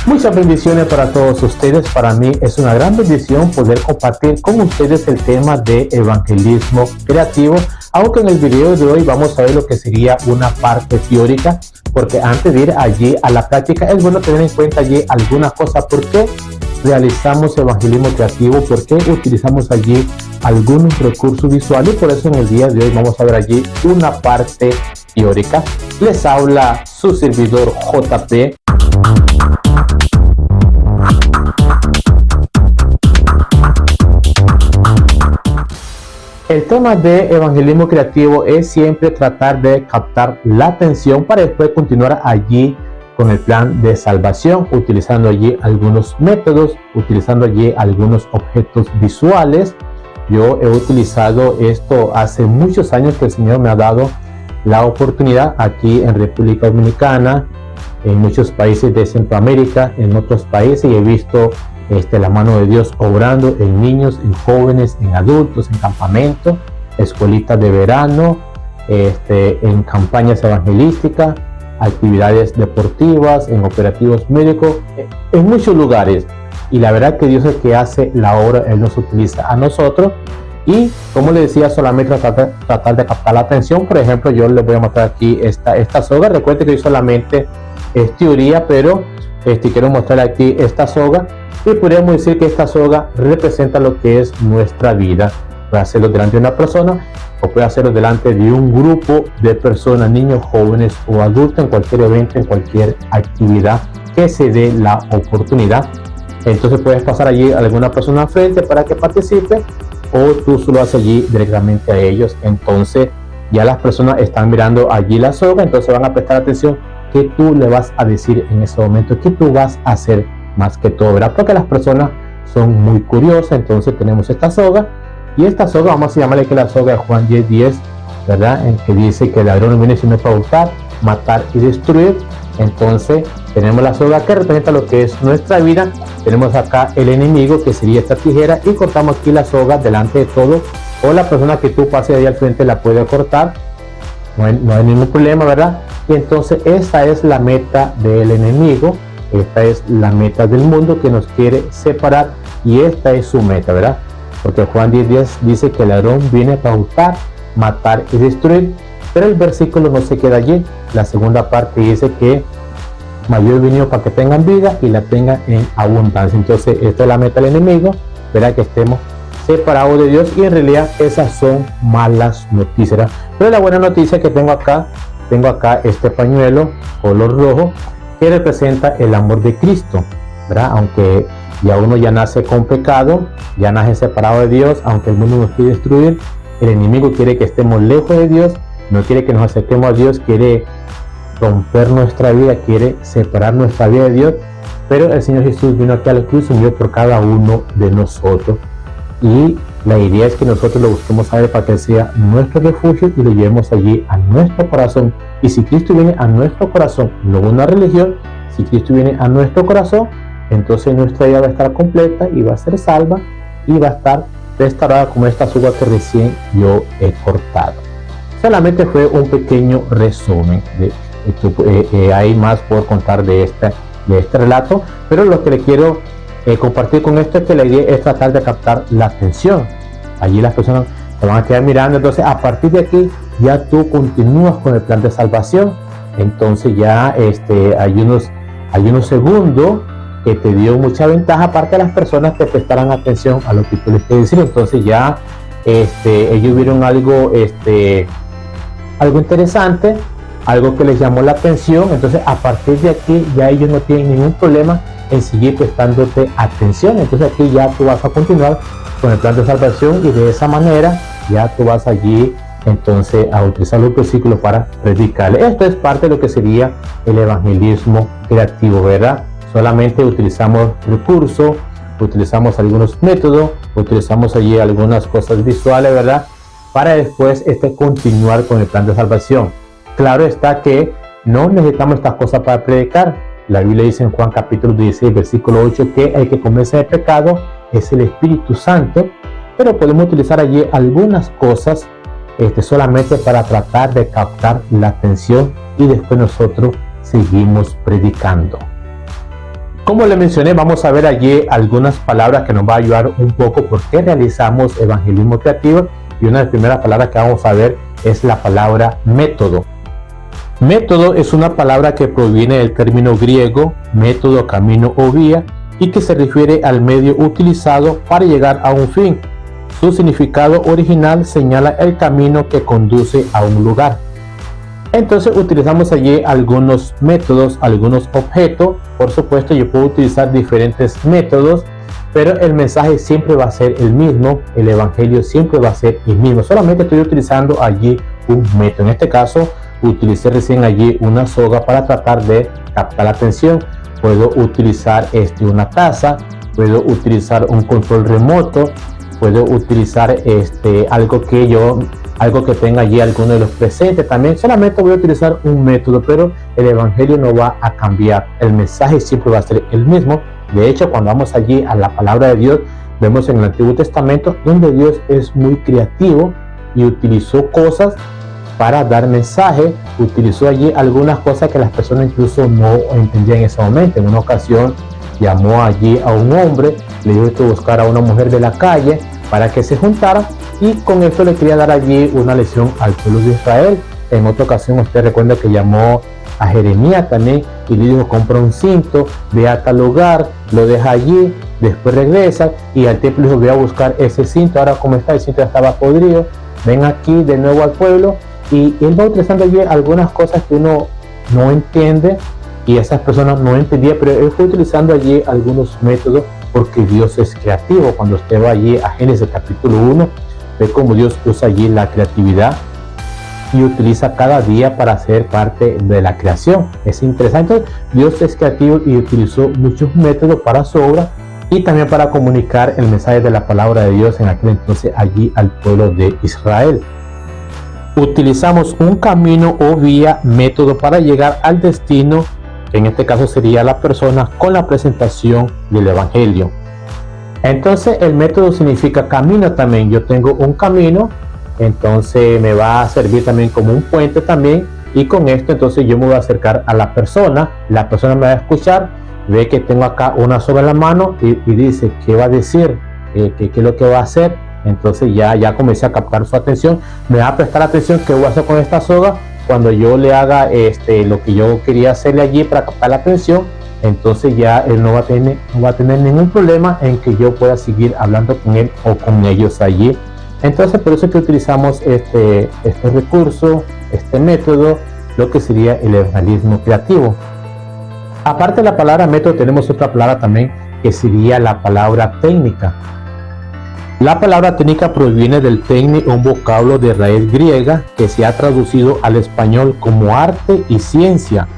Muchas bendiciones para todos ustedes. Para mí es una gran bendición poder compartir con ustedes el tema de evangelismo creativo, aunque en el video de hoy vamos a ver lo que sería una parte teórica, porque antes de ir allí a la práctica es bueno tener en cuenta allí algunas cosas. ¿Por qué realizamos evangelismo creativo? ¿Por qué utilizamos allí algunos recursos visuales? Por eso en el día de hoy vamos a ver allí una parte teórica. Les habla su servidor JP. El tema de evangelismo creativo es siempre tratar de captar la atención para después continuar allí con el plan de salvación, utilizando allí algunos métodos, utilizando allí algunos objetos visuales. Yo he utilizado esto hace muchos años que el Señor me ha dado la oportunidad aquí en República Dominicana, en muchos países de Centroamérica, en otros países, y he visto la mano de Dios obrando en niños, en jóvenes, en adultos, en campamentos, escuelitas de verano, en campañas evangelísticas, actividades deportivas, en operativos médicos, en muchos lugares. Y la verdad que Dios es el que hace la obra, Él nos utiliza a nosotros. Y como les decía, solamente tratar de captar la atención. Por ejemplo, yo les voy a mostrar aquí esta soga. Recuerden que hoy solamente es teoría, pero quiero mostrar aquí esta soga. Y podríamos decir que esta soga representa lo que es nuestra vida. Puede hacerlo delante de una persona o puede hacerlo delante de un grupo de personas, niños, jóvenes o adultos, en cualquier evento, en cualquier actividad que se dé la oportunidad. Entonces puedes pasar allí a alguna persona al frente para que participe, o tú solo haces allí directamente a ellos. Entonces ya las personas están mirando allí la soga, entonces van a prestar atención qué tú le vas a decir en ese momento, qué tú vas a hacer más que todo, ¿verdad? Porque las personas son muy curiosas. Entonces tenemos esta soga, y esta soga vamos a llamarle que la soga de Juan 10:10, ¿verdad? En que dice que el ladrón no viene sino para hurtar, matar y destruir. Entonces tenemos la soga que representa lo que es nuestra vida. Tenemos acá el enemigo, que sería esta tijera, y cortamos aquí la soga delante de todo, o la persona que tú pases ahí al frente la puede cortar, no hay ningún problema, ¿verdad? Y entonces esa es la meta del enemigo. Esta es la meta del mundo, que nos quiere separar, y esta es su meta, ¿verdad? Porque Juan 10:10 dice que el ladrón viene para hurtar, matar y destruir. Pero el versículo no se queda allí. La segunda parte dice que yo he venido para que tengan vida y la tengan en abundancia. Entonces esta es la meta del enemigo, ¿verdad? Que estemos separados de Dios, y en realidad esas son malas noticias, ¿verdad? Pero la buena noticia es que tengo acá este pañuelo color rojo, que representa el amor de Cristo, ¿verdad? Aunque ya uno ya nace con pecado, ya nace separado de Dios, aunque el mundo nos quiere destruir, el enemigo quiere que estemos lejos de Dios, no quiere que nos acerquemos a Dios, quiere romper nuestra vida, quiere separar nuestra vida de Dios. Pero el Señor Jesús vino aquí a la cruz y murió por cada uno de nosotros, y la idea es que nosotros lo busquemos a Él para que Él sea nuestro refugio y lo llevemos allí a nuestro corazón. Y si Cristo viene a nuestro corazón, no una religión, si Cristo viene a nuestro corazón, entonces nuestra vida va a estar completa y va a ser salva y va a estar restaurada como esta soga que recién yo he cortado. Solamente fue un pequeño resumen. Hay más por contar de este relato, pero lo que le quiero compartir con esto es que la idea es tratar de captar la atención. Allí las personas te van a quedar mirando. Entonces a partir de aquí ya tú continúas con el plan de salvación. Entonces ya hay unos segundos que te dio mucha ventaja para que las personas te prestaran atención a lo que tú les quieres decir. Entonces ya ellos vieron algo interesante, algo que les llamó la atención. Entonces a partir de aquí ya ellos no tienen ningún problema en seguir prestándote atención. Entonces aquí ya tú vas a continuar con el plan de salvación, y de esa manera ya tú vas allí entonces a utilizar los versículos para predicarle. Esto es parte de lo que sería el evangelismo creativo, ¿verdad? Solamente utilizamos recursos, utilizamos algunos métodos, utilizamos allí algunas cosas visuales, ¿verdad? Para después continuar con el plan de salvación. Claro está que no necesitamos estas cosas para predicar. La Biblia dice en Juan capítulo 16, versículo 8, que el que convence de pecado es el Espíritu Santo, pero podemos utilizar allí algunas cosas solamente para tratar de captar la atención, y después nosotros seguimos predicando. Como le mencioné, vamos a ver allí algunas palabras que nos va a ayudar un poco por qué realizamos evangelismo creativo, y una de las primeras palabras que vamos a ver es la palabra método. Método es una palabra que proviene del término griego método, camino o vía, y que se refiere al medio utilizado para llegar a un fin. Su significado original señala el camino que conduce a un lugar. Entonces utilizamos allí algunos métodos, algunos objetos. Por supuesto, yo puedo utilizar diferentes métodos, pero el mensaje siempre va a ser el mismo, el evangelio siempre va a ser el mismo. Solamente estoy utilizando allí un método. En este caso, utilicé recién allí una soga para tratar de captar la atención. Puedo utilizar una taza, puedo utilizar un control remoto, puedo utilizar algo que tenga allí alguno de los presentes. También solamente voy a utilizar un método, pero el evangelio no va a cambiar, el mensaje siempre va a ser el mismo. De hecho, cuando vamos allí a la palabra de Dios, vemos en el Antiguo Testamento donde Dios es muy creativo y utilizó cosas para dar mensaje. Utilizó allí algunas cosas que las personas incluso no entendían en ese momento. En una ocasión llamó allí a un hombre, le dijo que buscara a una mujer de la calle para que se juntara, y con esto le quería dar allí una lección al pueblo de Israel. En otra ocasión usted recuerda que llamó a Jeremías también y le dijo: compra un cinto, ve a tal lugar, lo deja allí, después regresa, y al templo le dijo: ve a buscar ese cinto. Ahora, como está, el cinto ya estaba podrido, ven aquí de nuevo al pueblo. Y él va utilizando allí algunas cosas que uno no entiende y esas personas no entendían, pero él fue utilizando allí algunos métodos, porque Dios es creativo. Cuando usted va allí a Génesis capítulo 1, ve cómo Dios usa allí la creatividad y utiliza cada día para ser parte de la creación. Es interesante. Dios es creativo y utilizó muchos métodos para su obra y también para comunicar el mensaje de la palabra de Dios en aquel entonces allí al pueblo de Israel. Utilizamos un camino o vía, método, para llegar al destino, que en este caso sería la persona, con la presentación del evangelio. Entonces el método significa camino también. Yo tengo un camino, entonces me va a servir también como un puente también, y con esto entonces yo me voy a acercar a la persona me va a escuchar, ve que tengo acá una soga en la mano y dice: ¿qué va a decir? ¿Qué es lo que va a hacer? Entonces ya comencé a captar su atención, me va a prestar atención qué voy a hacer con esta soga. Cuando yo le haga lo que yo quería hacerle allí para captar la atención, entonces ya él no va a tener ningún problema en que yo pueda seguir hablando con él o con ellos allí. Entonces por eso es que utilizamos este recurso, este método, lo que sería el evangelismo creativo. Aparte de la palabra método, tenemos otra palabra también, que sería la palabra técnica. La palabra técnica proviene del tecne, un vocablo de raíz griega que se ha traducido al español como arte y ciencia.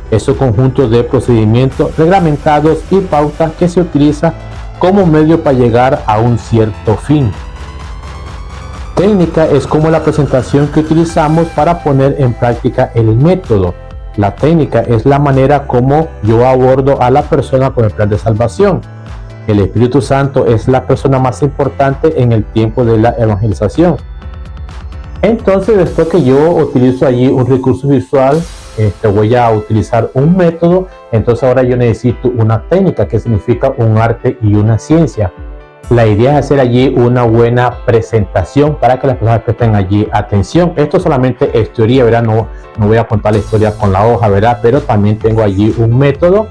Es un conjunto de procedimientos reglamentados y pautas que se utiliza como medio para llegar a un cierto fin. Técnica es como la presentación que utilizamos para poner en práctica el método. La técnica es la manera como yo abordo a la persona con el plan de salvación. El Espíritu Santo es la persona más importante en el tiempo de la evangelización. Entonces, después que yo utilizo allí un recurso visual, voy a utilizar un método. Entonces ahora yo necesito una técnica, que significa un arte y una ciencia. La idea es hacer allí una buena presentación para que las personas presten allí atención. Esto solamente es teoría, ¿verdad? No voy a contar la historia con la hoja, ¿verdad? Pero también tengo allí un método,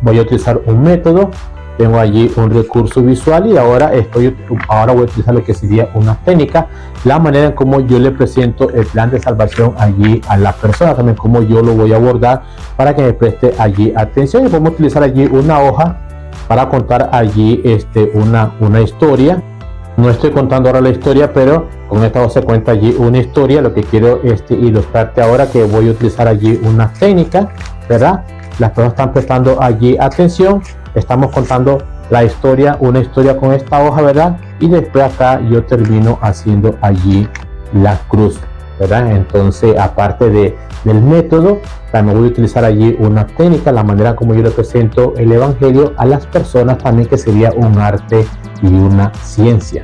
voy a utilizar un método, tengo allí un recurso visual, y ahora voy a utilizar lo que sería una técnica, la manera en cómo yo le presento el plan de salvación allí a la persona, también cómo yo lo voy a abordar para que me preste allí atención. Y podemos utilizar allí una hoja para contar allí una historia. No estoy contando ahora la historia, pero con esta hoja se cuenta allí una historia. Lo que quiero ilustrarte ahora, que voy a utilizar allí una técnica, ¿verdad? Las personas están prestando allí atención, estamos contando la historia, una historia con esta hoja, ¿verdad? Y después acá yo termino haciendo allí la cruz, ¿verdad? Entonces, aparte del método, también voy a utilizar allí una técnica, la manera como yo le presento el evangelio a las personas también, que sería un arte y una ciencia.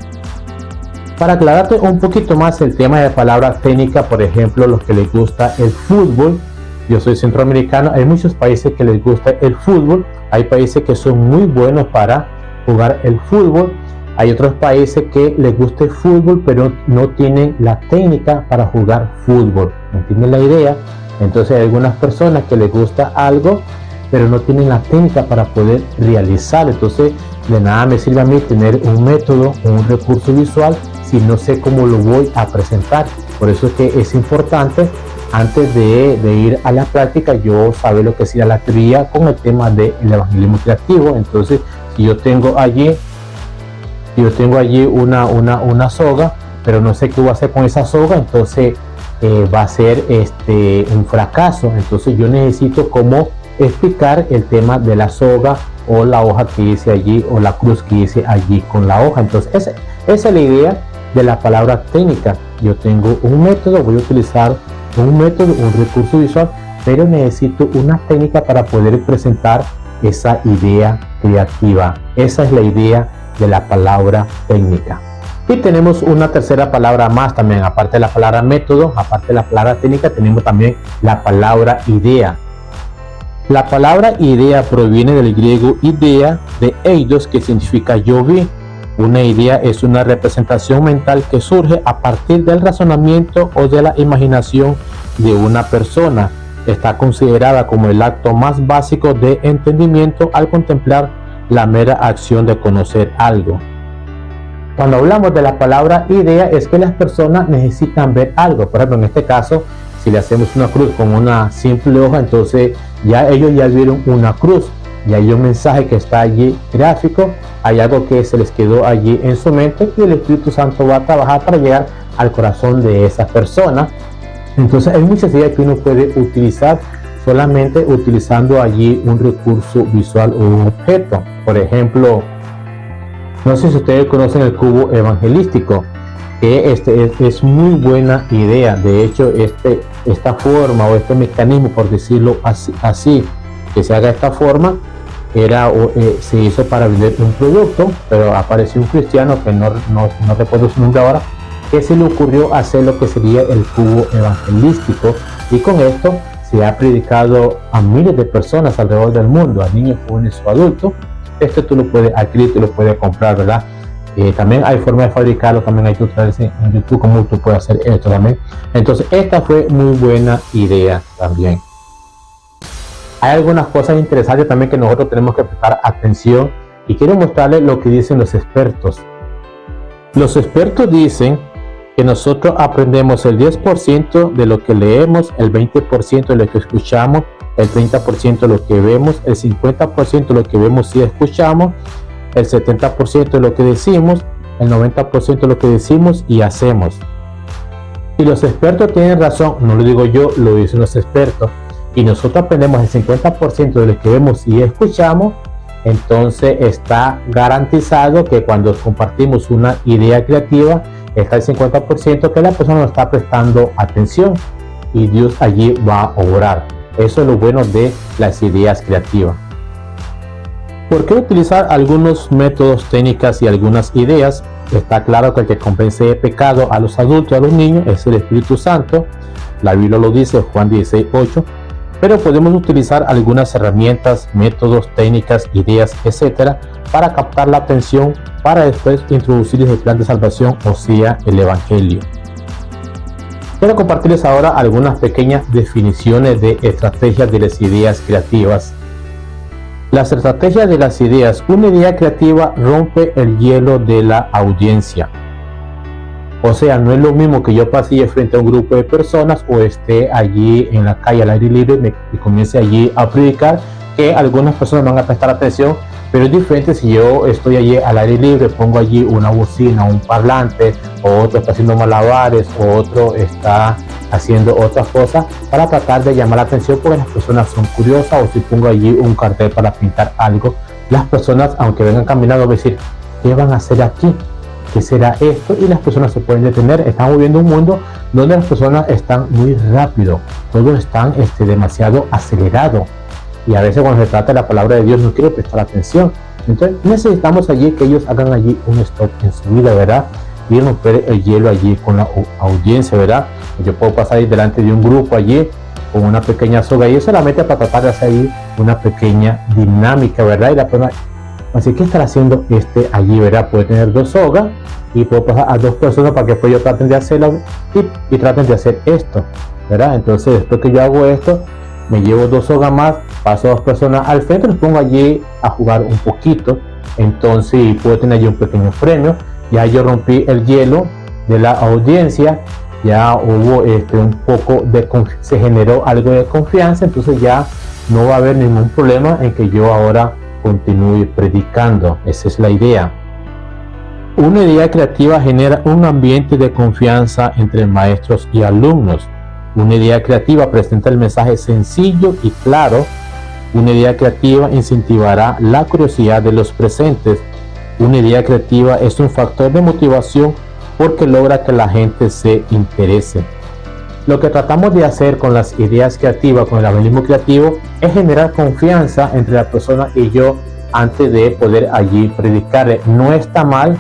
Para aclararte un poquito más el tema de palabra técnica, por ejemplo, los que les gusta el fútbol, yo soy centroamericano, hay muchos países que les gusta el fútbol, hay países que son muy buenos para jugar el fútbol, hay otros países que les gusta el fútbol pero no tienen la técnica para jugar fútbol, ¿entienden la idea? Entonces hay algunas personas que les gusta algo pero no tienen la técnica para poder realizar. Entonces de nada me sirve a mí tener un método o un recurso visual si no sé cómo lo voy a presentar. Por eso es que es importante, antes de ir a la práctica, yo saber lo que sería la teoría con el tema del evangelismo creativo. Entonces si yo tengo allí una soga, pero no sé qué voy a hacer con esa soga, entonces va a ser un fracaso. Entonces yo necesito cómo explicar el tema de la soga o la hoja que hice allí o la cruz que hice allí con la hoja. Entonces esa es la idea de la palabra técnica. Yo tengo un método, voy a utilizar un método, un recurso visual, pero necesito una técnica para poder presentar esa idea creativa. Esa es la idea de la palabra técnica. Y tenemos una tercera palabra más también, aparte de la palabra método, aparte de la palabra técnica, tenemos también la palabra idea. La palabra idea proviene del griego idea de eidos, que significa yo vi. Una idea es una representación mental que surge a partir del razonamiento o de la imaginación de una persona. Está considerada como el acto más básico de entendimiento al contemplar la mera acción de conocer algo. Cuando hablamos de la palabra idea es que las personas necesitan ver algo. Por ejemplo, en este caso, si le hacemos una cruz con una simple hoja, entonces ellos ya vieron una cruz, ya hay un mensaje que está allí gráfico, hay algo que se les quedó allí en su mente y el Espíritu Santo va a trabajar para llegar al corazón de esa persona. Entonces hay muchas ideas que uno puede utilizar solamente utilizando allí un recurso visual o un objeto. Por ejemplo, no sé si ustedes conocen el cubo evangelístico, que es muy buena idea. De hecho, esta forma o este mecanismo, por decirlo así, que se haga esta forma, se hizo para vender un producto, pero apareció un cristiano que no recuerdo su nombre ahora, que se le ocurrió hacer lo que sería el cubo evangelístico, y con esto se ha predicado a miles de personas alrededor del mundo, a niños, jóvenes o adultos. Tú lo puedes adquirir, tú lo puedes comprar, ¿verdad? También hay forma de fabricarlo, también hay tutoriales en YouTube cómo tú puedes hacer esto también. Entonces esta fue muy buena idea también. Hay algunas cosas interesantes también que nosotros tenemos que prestar atención, y quiero mostrarles lo que dicen los expertos. Los expertos dicen que nosotros aprendemos el 10% de lo que leemos, el 20% de lo que escuchamos, el 30% de lo que vemos, el 50% de lo que vemos y escuchamos, el 70% de lo que decimos, el 90% de lo que decimos y hacemos. Y los expertos tienen razón, no lo digo yo, lo dicen los expertos. Y nosotros aprendemos el 50% de lo que vemos y escuchamos, entonces está garantizado que cuando compartimos una idea creativa, está el 50% que la persona no está prestando atención y Dios allí va a obrar. Eso es lo bueno de las ideas creativas. ¿Por qué utilizar algunos métodos, técnicas y algunas ideas? Está claro que el que convence de pecado a los adultos y a los niños es el Espíritu Santo. La Biblia lo dice, Juan 16:8. Pero podemos utilizar algunas herramientas, métodos, técnicas, ideas, etcétera, para captar la atención, para después introducirles el plan de salvación, o sea, el Evangelio. Quiero compartirles ahora algunas pequeñas definiciones de estrategias de las ideas creativas. Las estrategias de las ideas. Una idea creativa rompe el hielo de la audiencia. O sea, no es lo mismo que yo pase frente a un grupo de personas o esté allí en la calle al aire libre y comience allí a predicar, que algunas personas van a prestar atención, pero es diferente si yo estoy allí al aire libre, pongo allí una bocina, un parlante, o otro está haciendo malabares, o otro está haciendo otras cosas para tratar de llamar la atención, porque las personas son curiosas. O si pongo allí un cartel para pintar algo, las personas, aunque vengan caminando, van a decir, ¿qué van a hacer aquí? ¿Qué será esto? Y las personas se pueden detener. Estamos viviendo un mundo donde las personas están muy rápido, todos están demasiado acelerado, y a veces cuando se trata de la palabra de Dios no quiero prestar atención. Entonces necesitamos allí que ellos hagan allí un stop en su vida, ¿verdad? Y romper el hielo allí con la audiencia, ¿verdad? Yo puedo pasar ahí delante de un grupo allí con una pequeña soga y solamente para tratar de hacer ahí una pequeña dinámica, ¿verdad? Y la persona, así que estar haciendo allí, ¿verdad? Puede tener 2 sogas y puedo pasar a 2 personas para que después yo traten de hacerlo y traten de hacer esto, ¿verdad? Entonces después que yo hago esto, me llevo 2 sogas más, paso a 2 personas al frente, los pongo allí a jugar un poquito, entonces puedo tener allí un pequeño premio. Ya yo rompí el hielo de la audiencia, ya hubo un poco de, se generó algo de confianza, entonces ya no va a haber ningún problema en que yo ahora continúe predicando. Esa es la idea. Una idea creativa genera un ambiente de confianza entre maestros y alumnos. Una idea creativa presenta el mensaje sencillo y claro. Una idea creativa incentivará la curiosidad de los presentes. Una idea creativa es un factor de motivación porque logra que la gente se interese. Lo que tratamos de hacer con las ideas creativas, con el evangelismo creativo, es generar confianza entre la persona y yo antes de poder allí predicarle. No está mal,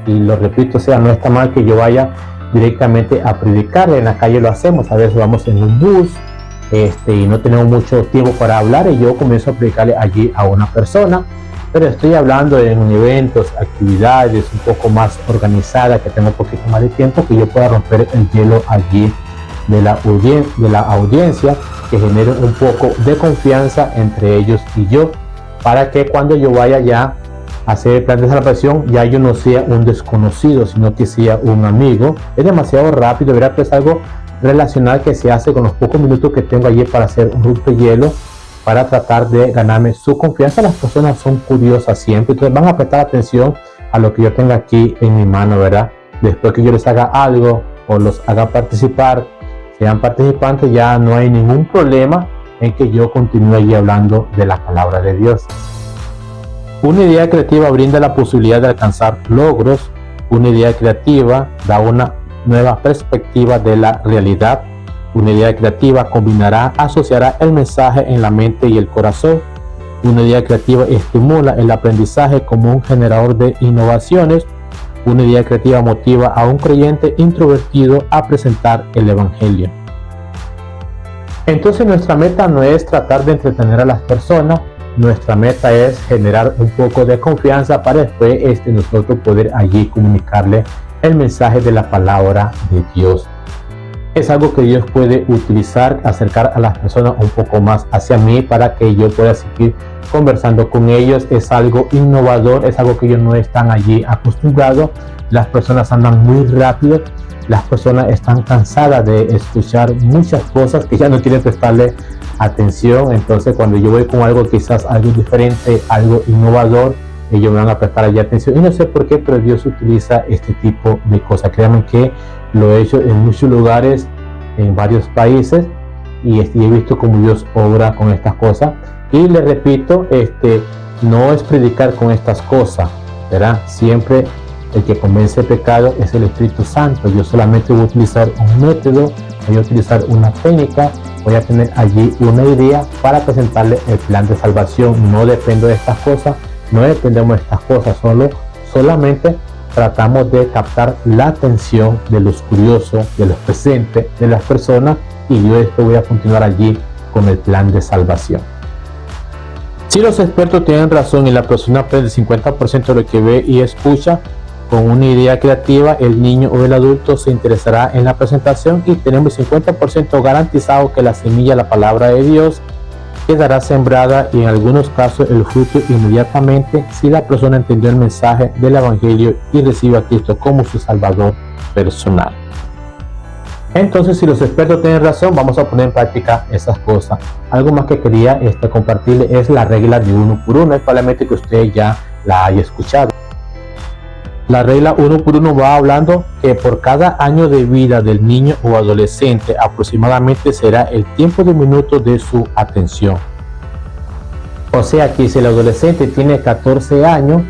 y lo repito, no está mal que yo vaya directamente a predicarle. En la calle lo hacemos, a veces vamos en un bus y no tenemos mucho tiempo para hablar y yo comienzo a predicarle allí a una persona. Pero estoy hablando en eventos, actividades un poco más organizadas, que tengo un poquito más de tiempo, que yo pueda romper el hielo allí de la audiencia, que genere un poco de confianza entre ellos y yo, para que cuando yo vaya ya a hacer el plan de salvación, ya yo no sea un desconocido, sino que sea un amigo. Es demasiado rápido, ¿verdad? Pues algo relacional que se hace con los pocos minutos que tengo allí para hacer un rompehielo, para tratar de ganarme su confianza. Las personas son curiosas siempre, entonces van a prestar atención a lo que yo tenga aquí en mi mano, ¿verdad? Después que yo les haga algo o los haga participar, sean participantes, ya no hay ningún problema en que yo continúe allí hablando de la palabra de Dios. Una idea creativa brinda la posibilidad de alcanzar logros. Una idea creativa da una nueva perspectiva de la realidad. Una idea creativa asociará el mensaje en la mente y el corazón. Una idea creativa estimula el aprendizaje como un generador de innovaciones. Una idea creativa motiva a un creyente introvertido a presentar el evangelio. Entonces nuestra meta no es tratar de entretener a las personas, nuestra meta es generar un poco de confianza para después nosotros poder allí comunicarle el mensaje de la palabra de Dios. Es algo que Dios puede utilizar, acercar a las personas un poco más hacia mí para que yo pueda seguir conversando con ellos. Es algo innovador, es algo que ellos no están allí acostumbrados. Las personas andan muy rápido, las personas están cansadas de escuchar muchas cosas que ya no quieren prestarle atención. Entonces cuando yo voy con algo quizás algo diferente, algo innovador, ellos me van a prestar allí atención. Y no sé por qué, pero Dios utiliza este tipo de cosas. Créanme que lo he hecho en muchos lugares, en varios países, y he visto cómo Dios obra con estas cosas. Y le repito, no es predicar con estas cosas, ¿verdad? Siempre el que convence el pecado es el Espíritu Santo. Yo solamente voy a utilizar un método, voy a utilizar una técnica, voy a tener allí una idea para presentarle el plan de salvación. No dependo de estas cosas, no dependemos de estas cosas, solamente tratamos de captar la atención de los curiosos, de los presentes, de las personas, y yo después voy a continuar allí con el plan de salvación. Si los expertos tienen razón y la persona aprende el 50% de lo que ve y escucha, con una idea creativa, el niño o el adulto se interesará en la presentación y tenemos el 50% garantizado que la semilla, la palabra de Dios, quedará sembrada y en algunos casos el fruto inmediatamente si la persona entendió el mensaje del evangelio y recibe a Cristo como su salvador personal. Entonces, si los expertos tienen razón, vamos a poner en práctica esas cosas. Algo más que quería compartirle es la regla de 1 por 1. Es probablemente que usted ya la haya escuchado. La regla 1 por 1 va hablando que por cada año de vida del niño o adolescente aproximadamente será el tiempo de minutos de su atención. O sea que si el adolescente tiene 14 años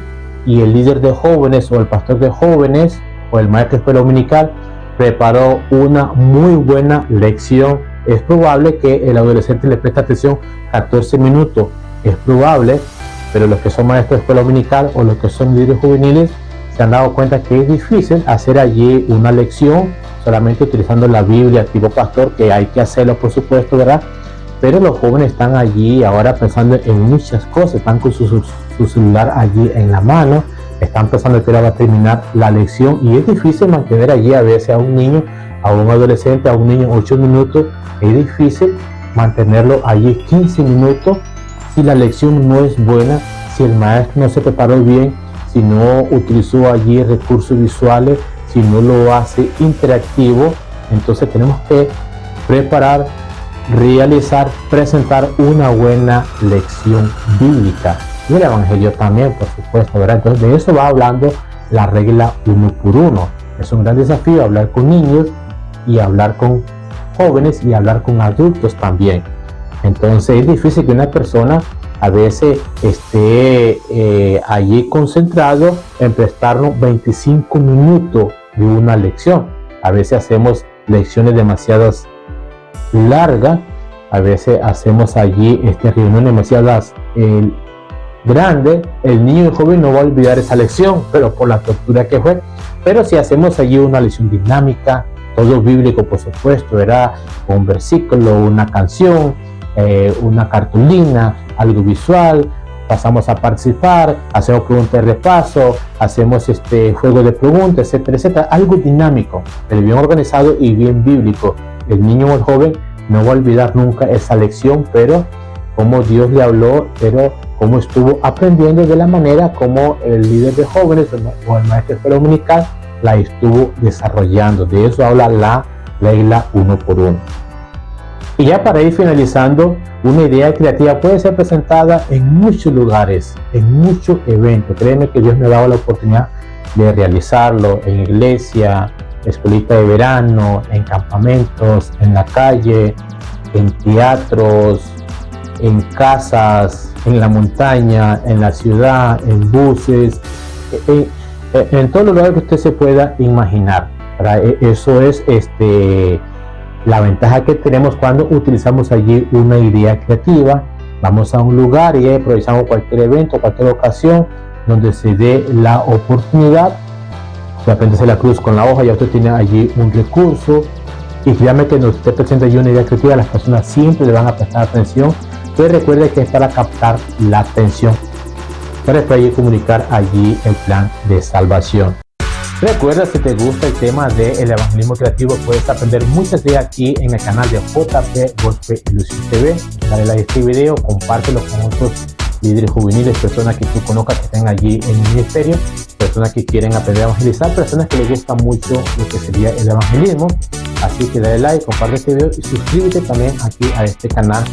y el líder de jóvenes o el pastor de jóvenes o el maestro de escuela dominical preparó una muy buena lección, es probable que el adolescente le preste atención 14 minutos. Es probable, pero los que son maestros de escuela dominical o los que son líderes juveniles se han dado cuenta que es difícil hacer allí una lección solamente utilizando la Biblia tipo pastor, que hay que hacerlo por supuesto, ¿verdad? Pero los jóvenes están allí ahora pensando en muchas cosas, están con su celular allí en la mano, están pensando que ahora va a terminar la lección y es difícil mantener allí a veces a un niño, a un adolescente, a un niño 8 minutos, es difícil mantenerlo allí 15 minutos si la lección no es buena, si el maestro no se preparó bien, si no utilizó allí recursos visuales, si no lo hace interactivo. Entonces tenemos que preparar, realizar, presentar una buena lección bíblica y el evangelio también, por supuesto, ¿verdad? Entonces de eso va hablando la regla 1 por 1. Es un gran desafío hablar con niños y hablar con jóvenes y hablar con adultos también. Entonces es difícil que una persona a veces esté allí concentrado en prestarnos 25 minutos de una lección. A veces hacemos lecciones demasiado largas, a veces hacemos allí reuniones demasiado grandes. El niño y el joven no va a olvidar esa lección, pero por la tortura que fue. Pero si hacemos allí una lección dinámica, todo bíblico por supuesto, ¿verdad? Un versículo, una canción, una cartulina, algo visual, pasamos a participar, hacemos preguntas de repaso, hacemos juego de preguntas, etcétera, etcétera, algo dinámico, pero bien organizado y bien bíblico. El niño o el joven no va a olvidar nunca esa lección, pero cómo Dios le habló, pero cómo estuvo aprendiendo de la manera como el líder de jóvenes o el maestro de escuela dominical la estuvo desarrollando. De eso habla la regla 1 por 1. Y ya para ir finalizando, una idea creativa puede ser presentada en muchos lugares, en muchos eventos. Créeme que Dios me ha dado la oportunidad de realizarlo en iglesia, escuelita de verano, en campamentos, en la calle, en teatros, en casas, en la montaña, en la ciudad, en buses, en todos los lugares que usted se pueda imaginar. Eso es la ventaja que tenemos cuando utilizamos allí una idea creativa. Vamos a un lugar y aprovechamos cualquier evento, cualquier ocasión donde se dé la oportunidad de aprenderse la cruz con la hoja. Ya usted tiene allí un recurso y créame que cuando usted presenta allí una idea creativa, las personas siempre le van a prestar atención. Pero recuerde que es para captar la atención, para después comunicar allí el plan de salvación. Recuerda, si te gusta el tema del evangelismo creativo, puedes aprender muchas de aquí en el canal de JP Gospel Ilusión TV. Dale like a este video, compártelo con otros líderes juveniles, personas que tú conozcas que estén allí en el ministerio, personas que quieren aprender a evangelizar, personas que les gusta mucho lo que sería el evangelismo. Así que dale like, comparte este video y suscríbete también aquí a este canal.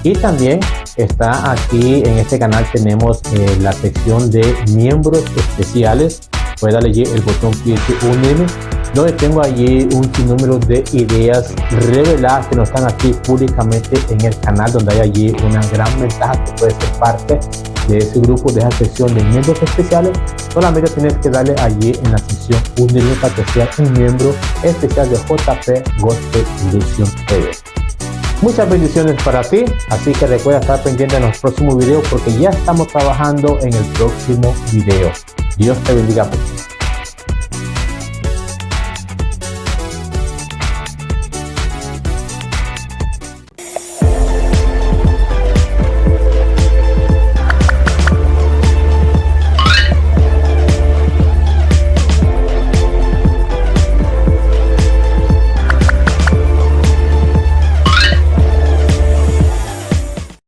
Y también está aquí en este canal tenemos la sección de miembros especiales. Puedes darle allí el botón que dice unirme, donde tengo allí un sinnúmero de ideas reveladas que no están aquí públicamente en el canal, donde hay allí una gran ventaja que puedes ser parte de ese grupo, de esa sección de miembros especiales. Solamente tienes que darle allí en la sección unirme para que seas un miembro especial de JP Gospel Ilusión TV. Muchas bendiciones para ti, así que recuerda estar pendiente en los próximos videos porque ya estamos trabajando en el próximo video. Dios te bendiga mucho.